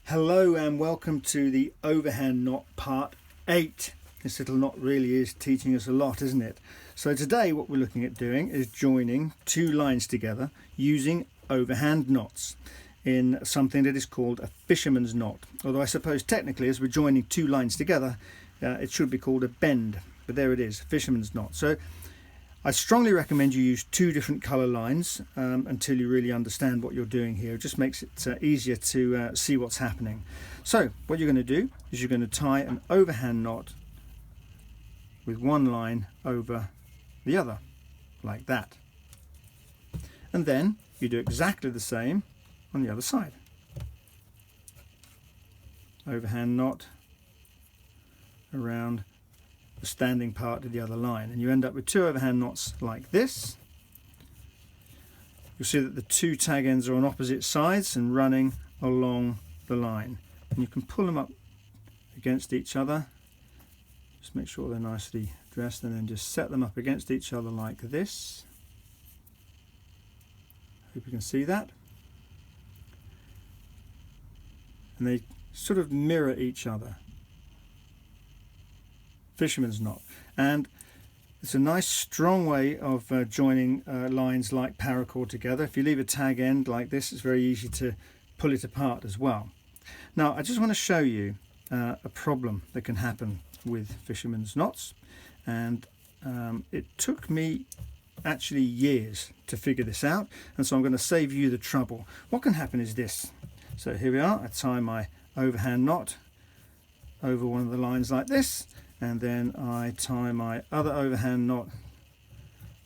Hello and welcome to the overhand knot part 8. This little knot really is teaching us a lot, isn't it? So today what we're looking at doing is joining two lines together using overhand knots in something that is called a fisherman's knot. Although I suppose technically as we're joining two lines together it should be called a bend, but there it is, fisherman's knot. So I strongly recommend you use two different colour lines until you really understand what you're doing here. It just makes it easier to see what's happening. So what you're going to do is you're going to tie an overhand knot with one line over the other, like that. And then you do exactly the same on the other side. Overhand knot around the standing part of the other line, and you end up with two overhand knots like this. You'll see that the two tag ends are on opposite sides and running along the line, and you can pull them up against each other. Just make sure they're nicely dressed, and then just set them up against each other like this. Hope you can see that. And they sort of mirror each other. Fisherman's knot, and it's a nice strong way of joining lines like paracord together. If you leave a tag end like this, it's very easy to pull it apart as well. Now I just want to show you a problem that can happen with fisherman's knots, and it took me actually years to figure this out, and so I'm going to save you the trouble. What can happen is this. So here we are, I tie my overhand knot over one of the lines like this, and then I tie my other overhand knot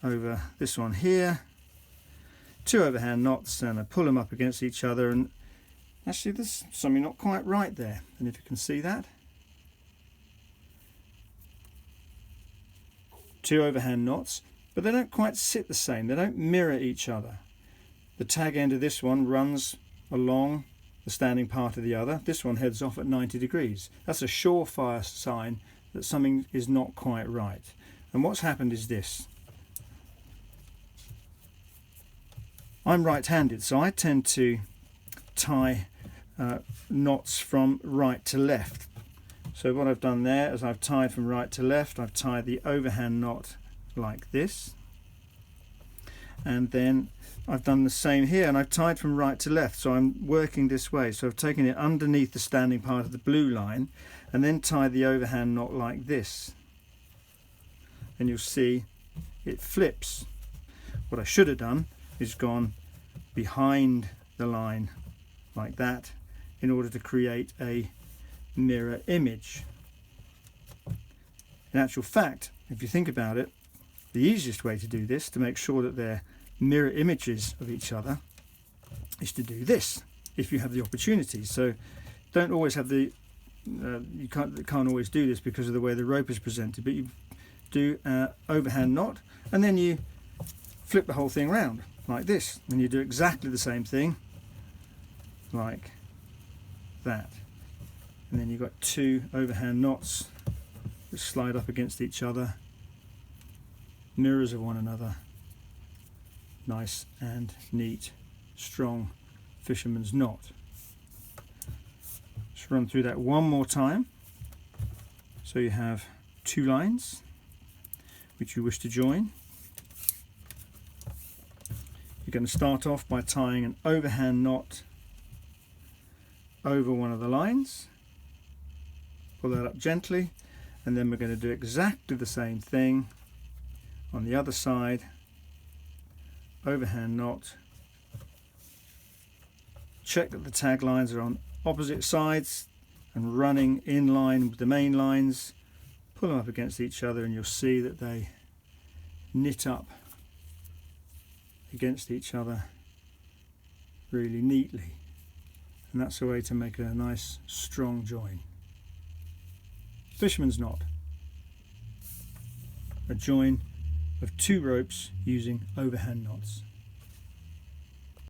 over this one here. Two overhand knots, and I pull them up against each other, and actually there's something not quite right there, and if you can see that. Two overhand knots, but they don't quite sit the same, they don't mirror each other. The tag end of this one runs along the standing part of the other. This one heads off at 90 degrees. That's a surefire sign that something is not quite right. And what's happened is this. I'm right-handed, so I tend to tie knots from right to left. So what I've done there is I've tied from right to left. I've tied the overhand knot like this, and then I've done the same here, and I've tied from right to left, so I'm working this way. So I've taken it underneath the standing part of the blue line and then tied the overhand knot like this, and you'll see it flips. What I should have done is gone behind the line like that in order to create a mirror image. In actual fact, if you think about it, the easiest way to do this, to make sure that they're mirror images of each other, is to do this if you have the opportunity. So don't always have the you can't always do this because of the way the rope is presented, but you do overhand knot, and then you flip the whole thing around like this, and you do exactly the same thing like that, and then you've got two overhand knots which slide up against each other, mirrors of one another. Nice and neat, strong fisherman's knot. Just run through that one more time. So you have two lines which you wish to join. You're going to start off by tying an overhand knot over one of the lines. Pull that up gently, and then we're going to do exactly the same thing on the other side. Overhand knot, check that the tag lines are on opposite sides and running in line with the main lines, pull them up against each other, and you'll see that they knit up against each other really neatly, and that's a way to make a nice strong join. Fisherman's knot, a join of two ropes using overhand knots.